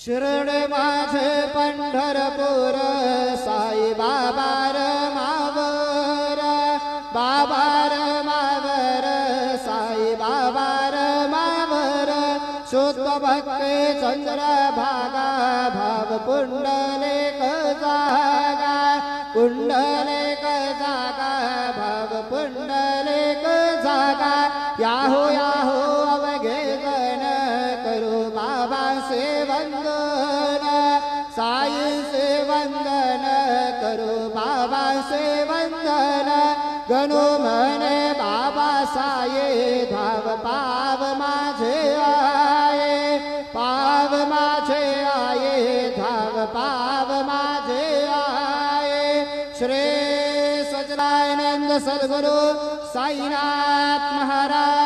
शिरडे माझे पंढरपूर साई बाबा मावर बाबा मावर साई बाबा मावर शुद्ध भक्ते चंद्र भागा भाव पुंडलिक जागा पुंडलिक जागा भाव पुंडलिक जागा याहो याहो अवघे जन करू बाबा से वंदन साई से वंदन करू बाबा से वंदन गणू म्हणे बाबा साये धाव पाव माझे आये पाव माझे आये धाव पाव माझे आये श्री सच्चिदानंद सद्गुरु साईनाथ महाराज